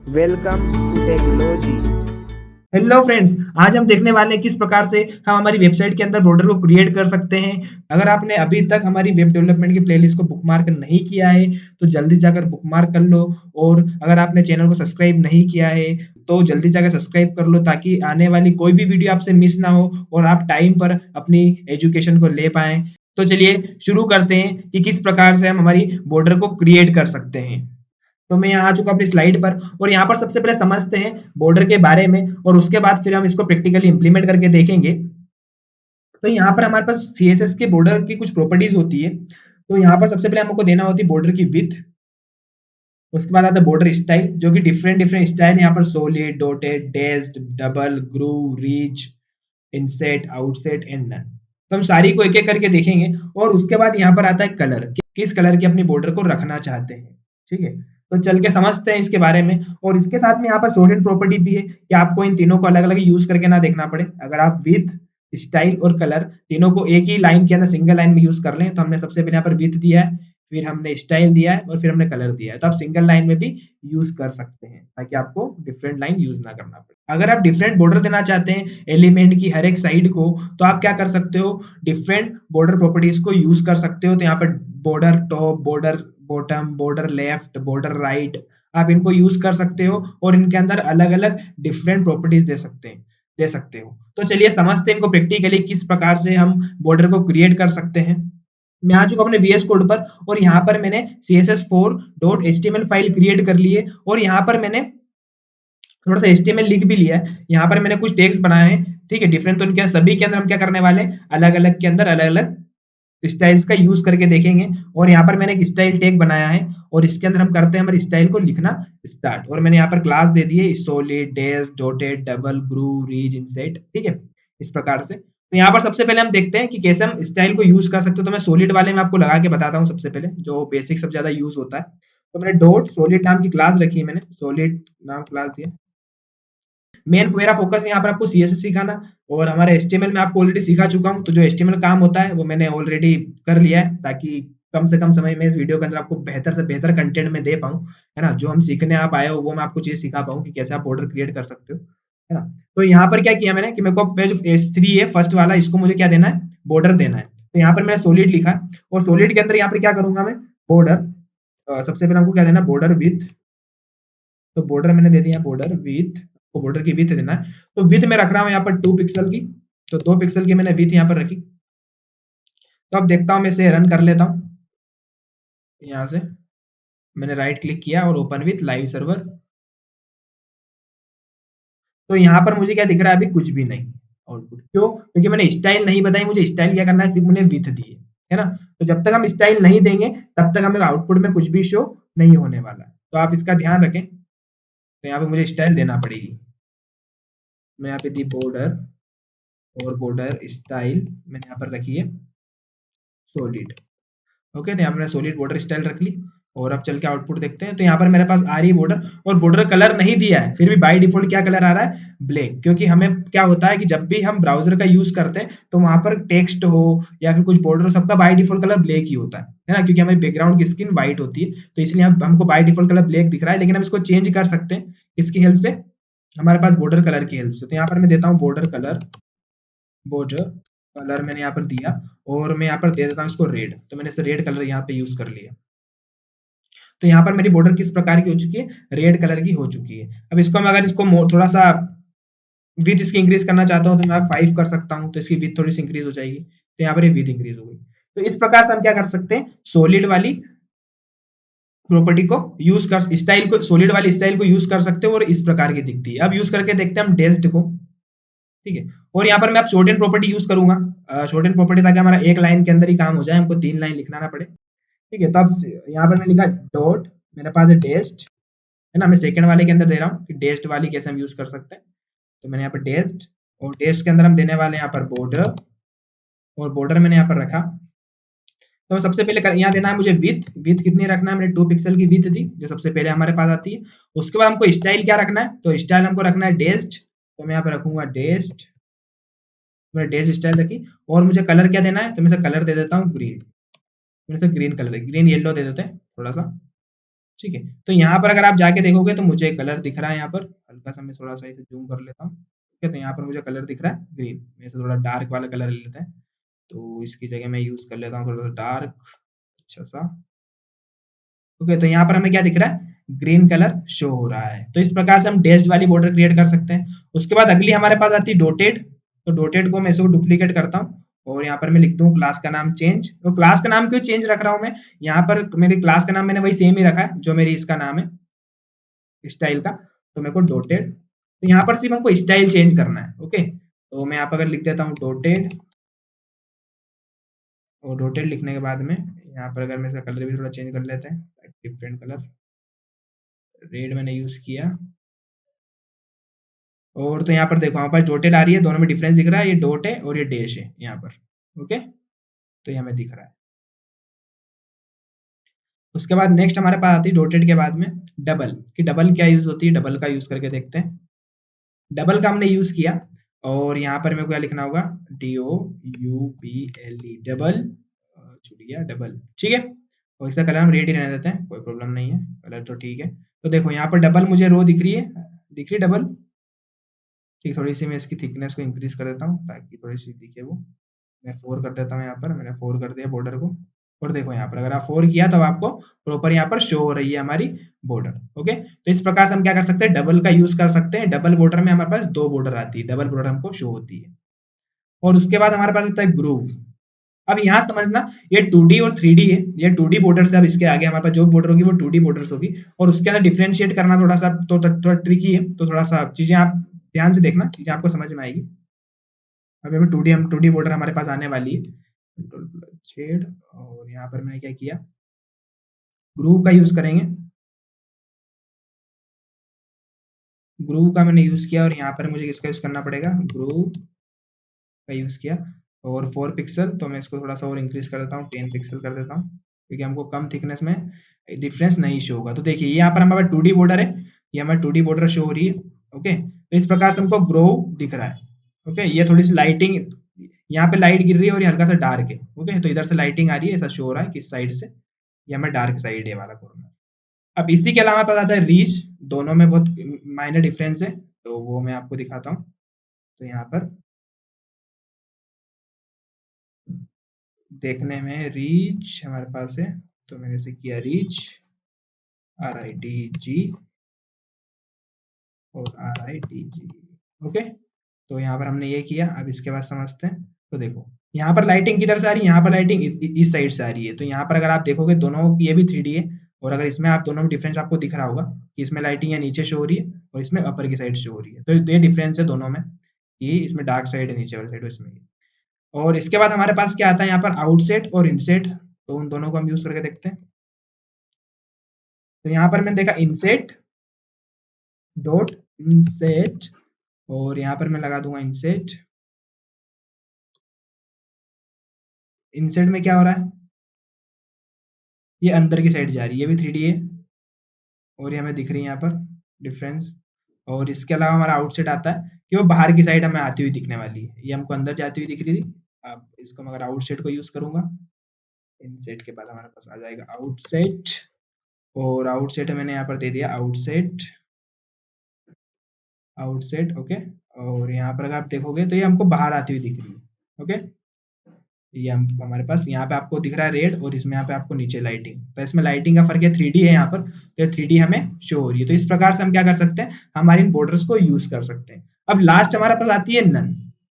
Welcome to technology. Hello friends, आज हम देखने वाले हैं किस प्रकार से हम हमारी वेबसाइट के अंदर बॉर्डर को क्रिएट कर सकते हैं। अगर आपने अभी तक हमारी वेब डेवलपमेंट की प्लेलिस्ट को बुकमार्क नहीं किया है तो जल्दी जाकर बुकमार्क कर लो। और अगर आपने चैनल को सब्सक्राइब नहीं किया है तो जल्दी जाकर सब्सक्राइब कर लो ताकि आने वाली कोई भी वीडियो आपसे मिस ना हो और आप टाइम पर अपनी एजुकेशन को ले पाएं। तो चलिए शुरू करते हैं कि किस प्रकार से हम हमारी बॉर्डर को क्रिएट कर सकते हैं। तो मैं यहाँ आ चुका अपनी स्लाइड पर और यहाँ पर सबसे पहले समझते हैं बॉर्डर के बारे में और उसके बाद फिर हम इसको प्रैक्टिकली इंप्लीमेंट करके देखेंगे। तो यहाँ पर हमारे पास सीएसएस के बॉर्डर की कुछ प्रॉपर्टीज होती है। तो यहाँ पर सबसे पहले हमको देना होती है बॉर्डर की विड्थ। उसके बाद आता है बॉर्डर स्टाइल, जो कि डिफरेंट डिफरेंट स्टाइल यहाँ पर solid, dotted, dashed, double, groove, ridge, inset, outset and none. तो हम सारी को एक एक करके देखेंगे और उसके बाद यहाँ पर आता है कलर, किस कलर की अपनी बॉर्डर को रखना चाहते हैं। ठीक है, तो चल के समझते हैं इसके बारे में। और इसके साथ में यहाँ पर सॉर्ट एंड प्रॉपर्टी भी है कि आपको इन तीनों को अलग अलग यूज करके ना देखना पड़े। अगर आप विथ, स्टाइल और कलर तीनों को एक ही लाइन के अंदर सिंगल लाइन में यूज कर लें तो हमने सबसे पहले यहाँ पर विथ दिया है, फिर हमने स्टाइल दिया है और फिर हमने कलर दिया है। तो आप सिंगल लाइन में भी यूज कर सकते हैं ताकि आपको डिफरेंट लाइन यूज ना करना पड़े। अगर आप डिफरेंट बॉर्डर देना चाहते हैं एलिमेंट की हर एक साइड को तो आप क्या कर सकते हो, डिफरेंट बॉर्डर प्रॉपर्टीज को यूज कर सकते हो। तो यहाँ पर border top, border bottom, border left, border right, आप इनको यूज कर सकते हो और इनके अंदर अलग अलग डिफरेंट प्रॉपर्टीज दे सकते हो। तो चलिए समझते हैं इनको प्रैक्टिकली किस प्रकार से हम बॉर्डर को क्रिएट कर सकते हैं। मैं आ चुका अपने VS कोड पर और यहाँ पर मैंने css4.html फाइल क्रिएट कर ली है और यहाँ पर मैंने थोड़ा सा HTML लिख भी लिया है। यहाँ पर मैंने कुछ टैग्स बनाए हैं। ठीक है, डिफरेंट, तो इनके सभी के अंदर हम क्या करने वाले हैं, अलग अलग के अंदर अलग अलग स्टाइल्स का यूज करके देखेंगे। और यहाँ पर मैंने एक स्टाइल टैग बनाया है और इसके अंदर हम करते हैं हमारे स्टाइल को लिखना स्टार्ट। और मैंने यहाँ पर क्लास दे दी है solid, dash, dotted, double, groove, ridge, inset. ठीक है, इस प्रकार से। तो यहाँ पर सबसे पहले हम देखते हैं कि कैसे हम स्टाइल को यूज कर सकते हो। तो मैं सॉलिड वाले में आपको लगा के बताता हूँ सबसे पहले, जो बेसिक सबसे ज्यादा यूज होता है। तो मैंने डॉट सॉलिड नाम की क्लास रखी है, मैंने सॉलिड नाम क्लास दिया। मेन मेरा फोकस यहाँ पर आपको CSS सिखाना और हमारे HTML में आपको ऑलरेडी सिखा चुका हूँ। तो जो HTML काम होता है वो मैंने ऑलरेडी कर लिया है ताकि कम से कम समय में इस वीडियो के अंदर आपको बेहतर से बेहतर कंटेंट में दे पाऊँ, है ना। जो हम सीखने आप आए हो वो मैं आपको चीज सिखा पाऊँ कि कैसे आप बॉर्डर क्रिएट कर सकते हो, है ना। तो यहाँ पर क्या किया मैंने कि मेरे को जो S3 है फर्स्ट वाला, इसको मुझे क्या देना है, बॉर्डर देना है। तो यहाँ पर मैंने सॉलिड लिखा और सॉलिड के अंदर यहाँ पर क्या करूंगा मैं, बॉर्डर, सबसे पहले हमको क्या देना, बॉर्डर विथ। तो बॉर्डर मैंने दे दिया, बॉर्डर विथ, को बॉर्डर की विथ देना है। तो विथ में रख रहा हूँ यहाँ पर 2 पिक्सल की। तो 2 पिक्सल की मैंने विथ यहाँ पर रखी। तो अब देखता हूँ, मैं इसे रन कर लेता हूँ। यहाँ से मैंने राइट क्लिक किया और ओपन विथ लाइव सर्वर। तो यहाँ पर मुझे क्या दिख रहा है, अभी कुछ भी नहीं आउटपुट। क्यों? क्योंकि मैंने स्टाइल नहीं बताई, मुझे स्टाइल क्या करना है, सिर्फ मैंने विथ दी है ना। तो जब तक हम स्टाइल नहीं देंगे तब तक हमें आउटपुट में कुछ भी शो नहीं होने वाला। तो आप इसका ध्यान रखें। तो यहाँ पे मुझे स्टाइल देना पड़ेगी। मैं यहाँ पे दी बॉर्डर और बॉर्डर स्टाइल मैंने यहाँ पर रखी है सॉलिड। ओके, तो यहाँ पर मैंने सॉलिड बॉर्डर स्टाइल रख ली। और अब चल के आउटपुट देखते हैं। तो यहाँ पर मेरे पास आ रही है बॉर्डर और बॉर्डर कलर नहीं दिया है, फिर भी बाय डिफॉल्ट क्या कलर आ रहा है, ब्लैक। क्योंकि हमें क्या होता है कि जब भी हम ब्राउजर का यूज करते हैं तो वहां पर टेक्स्ट हो या फिर कुछ बॉर्डर हो, सबका बाय डिफॉल्ट कलर ब्लैक ही होता है ना। क्योंकि हमारी बैकग्राउंड की स्किन व्हाइट होती है तो इसलिए हमको बाय डिफॉल्ट कलर ब्लैक दिख रहा है। लेकिन हम इसको चेंज कर सकते हैं इसकी हेल्प से, हमारे पास बॉर्डर कलर की हेल्प से। तो यहाँ पर मैं देता हूँ बॉर्डर कलर, बॉर्डर कलर मैंने यहाँ पर दिया और मैं यहाँ पर दे देता हूँ इसको रेड। तो मैंने इसे रेड कलर यहाँ पे यूज कर लिया। तो यहाँ पर मेरी बॉर्डर किस प्रकार की हो चुकी है, रेड कलर की हो चुकी है। अब इसको मैं अगर इसको थोड़ा सा विथ इसकी इंक्रीज करना चाहता हूँ तो मैं 5 कर सकता हूँ। तो इसकी विथ थोड़ी सी इंक्रीज हो जाएगी। तो यहाँ पर ये विथ इंक्रीज हो गई। तो इस प्रकार से हम क्या कर सकते हैं, सॉलिड वाली प्रॉपर्टी को यूज कर, स्टाइल को, सॉलिड वाली स्टाइल को यूज कर सकते हो और इस प्रकार की दिखती है। अब यूज करके देखते हैं हम डेस्ड को। ठीक है, और यहाँ पर मैं अब शॉर्ट एंड प्रॉपर्टी यूज करूंगा, शॉर्ट एंड प्रॉपर्टी, ताकि हमारा एक लाइन के अंदर ही काम हो जाए, हमको 3 लाइन लिखना ना पड़े। ठीक है, तो अब यहाँ पर मैं लिखा डॉट, मेरे पास है डेस्ट, है ना। मैं सेकंड वाले के अंदर दे रहा हूँ कि डेस्ट वाली कैसे हम यूज कर सकते हैं। तो मैंने यहाँ पर डेस्ट और डेस्ट के अंदर हम देने वाले हैं यहाँ पर बॉर्डर और बॉर्डर मैंने यहाँ पर रखा। तो सबसे पहले यहाँ देना है मुझे विथ। विथ कितनी रखना है, मैंने 2 पिक्सल की विथ दी जो सबसे पहले हमारे पास आती है। उसके बाद हमको स्टाइल क्या रखना है, तो स्टाइल हमको रखना है डेस्ट। तो मैं यहाँ पे रखूंगा डेस्ट, मैंने डेस्ट स्टाइल रखी। और मुझे कलर क्या देना है, तो मैं कलर दे देता हूँ ग्रीन। मैंने ग्रीन कलर, ग्रीन येलो दे देते हैं थोड़ा सा। ठीक है। तो यहाँ पर अगर आप जाके देखोगे तो मुझे कलर दिख रहा है यहाँ पर, हल्का सा मैं थोड़ा सा इसे जूम कर लेता हूँ। ठीक है, तो यहाँ पर मुझे कलर दिख रहा है ग्रीन, मैं इसे थोड़ा डार्क वाला कलर ले लेते हैं। तो इसकी जगह मैं यूज़ कर लेता हूँ थोड़ा सा डार्क, अच्छा सा। ओके, तो यहाँ पर हमें क्या दिख रहा है, ग्रीन कलर शो हो रहा है। तो इस प्रकार से हम डैश्ड वाली बॉर्डर क्रिएट कर सकते हैं। उसके बाद अगली हमारे पास आती है डॉटेड। तो डॉटेड को मैं इसको डुप्लीकेट करता हूँ और यहाँ पर मैं लिख दूँ क्लास का नाम चेंज। तो क्लास का नाम क्यों चेंज रख रहा हूँ मैं, यहाँ पर मेरे क्लास का नाम मैंने वही सेम ही रखा है जो मेरी इसका नाम है स्टाइल का। तो मेरे को डॉटेड, तो यहाँ पर सिर्फ हमको स्टाइल चेंज करना है। ओके, तो मैं यहाँ पर अगर लिख देता हूँ डॉटेड, और डॉटेड लिखने के बाद में यहाँ पर अगर मैं इसका कलर भी थोड़ा चेंज कर लेते हैं, डिफरेंट कलर, रेड मैंने यूज किया। और तो यहाँ पर देखो हमारे पास डॉटेड आ रही है, दोनों में डिफरेंस दिख रहा है, ये डॉट है और ये डैश है यहाँ पर। ओके, तो ये हमें दिख रहा है। उसके बाद नेक्स्ट हमारे पास आती है डॉटेड के बाद में डबल, कि डबल क्या यूज होती है, डबल का यूज करके देखते हैं। डबल का हमने यूज किया और यहाँ पर मेरे को क्या लिखना होगा, DOUBLE, डबल, छूट गया डबल। ठीक है, और इसका कलर हम रेड ही रहने देते हैं, कोई प्रॉब्लम नहीं है, कलर तो ठीक है। तो देखो यहाँ पर डबल मुझे रो दिख रही है, दिख रही है डबल। ठीक, थोड़ी सी मैं इसकी थिकनेस को इंक्रीज कर देता हूँ ताकि थोड़ी सी दिखे वो। मैं 4 कर देता हूँ, यहाँ पर मैंने 4 कर दिया बॉर्डर को। और देखो यहाँ पर अगर आप 4 किया तब आपको प्रॉपर यहाँ पर शो हो रही है हमारी बॉर्डर। ओके, तो इस प्रकार से हम क्या कर सकते हैं, डबल का यूज कर सकते हैं। डबल बॉर्डर में हमारे पास 2 बॉर्डर आती है, डबल बॉर्डर हमको शो होती है। और उसके बाद हमारे पास आता है ग्रूव। अब यहाँ समझना, ये 2D और 3D है, ये 2D बॉर्डर से अब इसके आगे हमारे पास जो बॉर्डर होगी वो 2D बॉर्डर्स होगी, और उसके अंदर डिफरेंशिएट करना थोड़ा सा तो थोड़ा ट्रिकी है। तो थोड़ा सा चीजें आप ध्यान से देखना, चीजें आपको समझ में आएगी। अभी हमें 2D बॉर्डर हमारे पास आने वाली है। कंट्रोल प्लस शेड, और यहाँ पर मैंने क्या किया, ग्रूव का यूज करेंगे। ग्रूव का मैंने यूज किया और यहाँ पर मुझे किसका यूज करना पड़ेगा, ग्रूव का यूज किया। और 4 पिक्सल, तो मैं इसको थोड़ा सा और इंक्रीज कर देता हूँ, 10 पिक्सल कर देता हूँ, क्योंकि हमको कम थिकनेस में डिफरेंस नहीं शो होगा। तो देखिए यहाँ पर हमारे 2D बॉर्डर है, ये हमारी 2D बॉर्डर शो हो रही है। ओके, तो इस प्रकार से हमको ग्रोव दिख रहा है। ओके, ये थोड़ी सी लाइटिंग, यहाँ पे लाइट गिर रही है और ये हल्का सा डार्क है। ओके, तो इधर से लाइटिंग आ रही है, ऐसा शो हो रहा है किस साइड से, ये हमें डार्क साइड है वाला कॉर्नर। अब इसी के अलावा पता आता है रीच, दोनों में बहुत माइनर डिफरेंस है, तो वो मैं आपको दिखाता हूँ। तो यहाँ पर देखने में रीच हमारे पास है, तो मैंने इसे किया रीच, RITG और RITG। ओके, तो यहाँ पर हमने ये किया। अब इसके बाद समझते हैं। तो देखो यहाँ पर लाइटिंग किधर से आ रही है, यहाँ पर लाइटिंग इस साइड से आ रही है। तो यहाँ पर अगर आप देखोगे दोनों, ये भी 3D है, और अगर इसमें आप दोनों में डिफरेंस आपको दिख रहा होगा कि इसमें लाइटिंग यहाँ नीचे शो हो रही है और इसमें अपर की साइड शो हो रही है। तो ये डिफरेंस है दोनों में, ये इसमें डार्क साइड है नीचे वाली साइड, इसमें। और इसके बाद हमारे पास क्या आता है, यहाँ पर आउटसेट और इनसेट, तो उन दोनों को हम यूज करके देखते हैं। तो यहाँ पर मैंने देखा इनसेट डॉट इनसेट, और यहाँ पर मैं लगा दूंगा इनसेट। इनसेट में क्या हो रहा है, ये अंदर की साइड जा रही है, ये भी 3D है और ये हमें दिख रही है यहाँ पर डिफरेंस। और इसके अलावा हमारा आउटसेट आता है कि वो बाहर की साइड हमें आती हुई दिखने वाली है, ये हमको अंदर जाती हुई दिख रही थी। अब इसको मैं अगर आउटसेट को यूज करूंगा, इनसेट के बाद हमारे पास आ जाएगा आउटसेट, और आउटसेट मैंने यहाँ पर दे दिया आउटसेट, आउटसेट। ओके, और यहाँ पर अगर आप देखोगे तो ये हमको बाहर आती हुई दिख रही है। ओके, ये हम हमारे पास यहाँ पे आपको दिख रहा है रेड, और इसमें यहाँ पे आपको नीचे लाइटिंग, तो इसमें लाइटिंग का फर्क है, 3D है यहाँ पर, तो 3D हमें शो हो रही है। तो इस प्रकार से हम क्या कर सकते हैं, हमारे इन बॉर्डर्स को यूज कर सकते हैं। अब लास्ट हमारे पास आती है नन।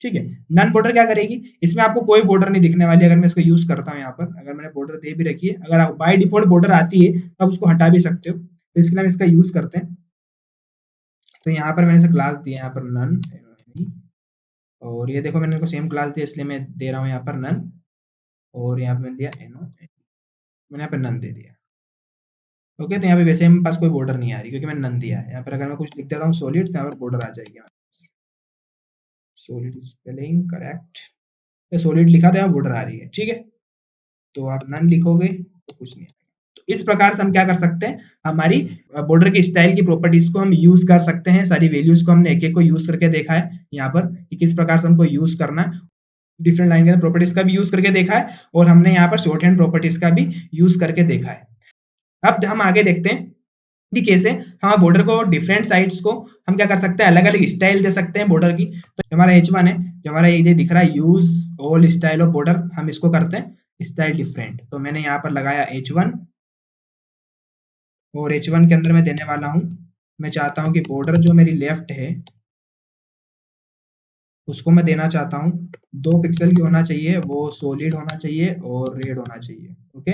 ठीक है, नन बॉर्डर क्या करेगी, इसमें आपको कोई बॉर्डर नहीं दिखने वाली। अगर मैं इसको यूज करता हूँ यहाँ पर, अगर मैंने बॉर्डर दे भी रखी है, अगर बाय डिफॉल्ट बॉर्डर आती है तो आप उसको हटा भी सकते हो, तो इसके लिए हम इसका यूज करते हैं। तो यहाँ पर मैंने इसे क्लास दिया यहाँ पर नन, और ये देखो मैंने इनको सेम क्लास दिया, इसलिए मैं दे रहा हूँ यहाँ पर नन, और यहाँ पे मैंने दिया एनो, मैंने यहाँ पे नन दे दिया। ओके, तो यहाँ पे वैसे हमारे पास कोई बॉर्डर नहीं आ रही क्योंकि मैंने नन दिया है। यहाँ पर अगर मैं कुछ लिख देता हूँ सॉलिड, तो यहाँ पर बॉर्डर आ जाएगी। सॉलिड स्पेलिंग करेक्ट, तो सॉलिड लिखा तो यहाँ बॉर्डर आ रही है। ठीक है, तो आप नन लिखोगे तो कुछ नहीं आएगा। तो इस प्रकार से हम क्या कर सकते हैं, हमारी बॉर्डर की स्टाइल की प्रॉपर्टीज को हम यूज कर सकते हैं। सारी वैल्यूज को हमने एक एक को यूज करके देखा है यहाँ पर कि किस प्रकार से हमको यूज करना है। डिफरेंट लाइन के प्रॉपर्टीज का भी यूज करके देखा है, और हमने यहाँ पर शॉर्ट हैंड प्रॉपर्टीज का भी यूज करके देखा है। अब हम आगे देखते हैं कि कैसे हम बॉर्डर को डिफरेंट साइड्स को हम क्या कर सकते हैं, अलग अलग स्टाइल दे सकते हैं बॉर्डर की। तो हमारा H1 है, जो हमारा ये दिख रहा है use all style of border, हम इसको करते हैं स्टाइल डिफरेंट। तो मैंने यहाँ पर लगाया H1 और H1 के अंदर मैं देने वाला हूँ, मैं चाहता हूँ कि बॉर्डर जो मेरी लेफ्ट है उसको मैं देना चाहता हूँ 2 पिक्सल की होना चाहिए, वो सॉलिड होना चाहिए और रेड होना चाहिए। ओके,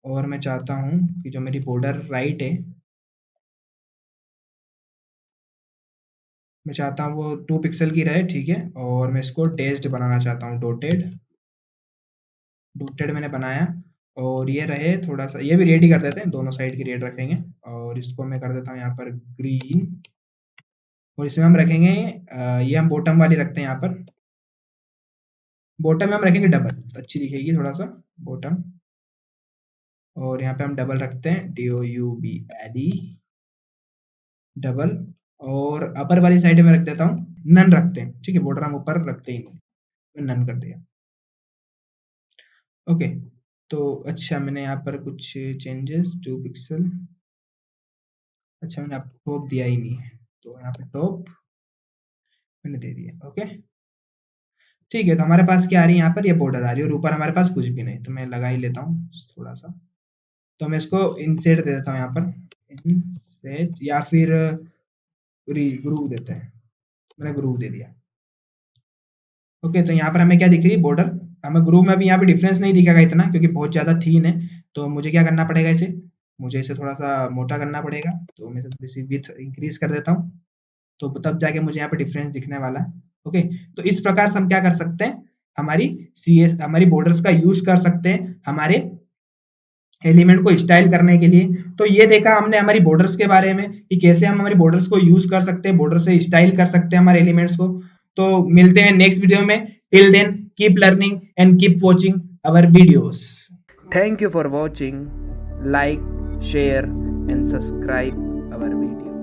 और मैं चाहता हूँ कि जो मेरी बॉर्डर राइट है मैं चाहता हूँ वो 2 पिक्सल की रहे, ठीक है। और मैं इसको डैश्ड बनाना चाहता हूँ, डॉटेड। डॉटेड मैंने बनाया और ये रहे थोड़ा सा, ये भी रेड ही कर देते हैं, दोनों साइड की रेड रखेंगे। और इसको मैं कर देता हूँ यहाँ पर ग्रीन, और इसमें हम रखेंगे ये हम बॉटम वाली रखते हैं यहाँ पर। बॉटम में हम रखेंगे डबल, अच्छी दिखेगी थोड़ा सा बॉटम। और यहाँ पे हम डबल रखते हैं DOUBLE, डबल। और अपर वाली साइड में रख देता हूँ नन रखते हैं, ठीक है। बॉर्डर हम ऊपर रखते ही नहीं, नन कर दिया। ओके, तो अच्छा मैंने यहाँ पर कुछ चेंजेस 2 पिक्सल, अच्छा मैंने आपको टॉप दिया ही नहीं है, तो यहाँ पे टॉप मैंने दे दिया। ओके, ठीक है। तो हमारे पास क्या आ रही है, यहाँ पर ये बॉर्डर आ रही है और ऊपर हमारे पास कुछ भी नहीं, तो मैं लगा ही लेता हूँ थोड़ा सा। तो मैं इसको इंसेट दे देता हूँ यहाँ पर, इंसेट, या फिर ग्रूव देते हैं, मैंने ग्रूव दे दिया। ओके, तो यहाँ पर हमें क्या दिख रही है, बॉर्डर। हमें ग्रुप में भी यहाँ पे डिफरेंस नहीं दिखेगा इतना, क्योंकि बहुत ज़्यादा थीन है। तो मुझे क्या करना पड़ेगा, इसे मुझे इसे थोड़ा सा मोटा करना पड़ेगा। तो मैं इसे थोड़ी सी विड्थ इंक्रीज कर देता हूँ, तो तब जाके मुझे यहाँ पे डिफरेंस दिखने वाला है। ओके, तो इस प्रकार से हम क्या कर सकते हैं, हमारी बॉर्डर्स का यूज कर सकते हैं हमारे एलिमेंट को स्टाइल करने के लिए। तो ये देखा हमने हमारी बॉर्डर्स के बारे में कि कैसे हम हमारी बॉर्डर्स को यूज कर सकते हैं, बॉर्डर से स्टाइल कर सकते हैं हमारे एलिमेंट्स को। तो मिलते हैं नेक्स्ट वीडियो में। Till then keep learning and keep watching our videos. Thank you for watching. Like, share, and subscribe our video.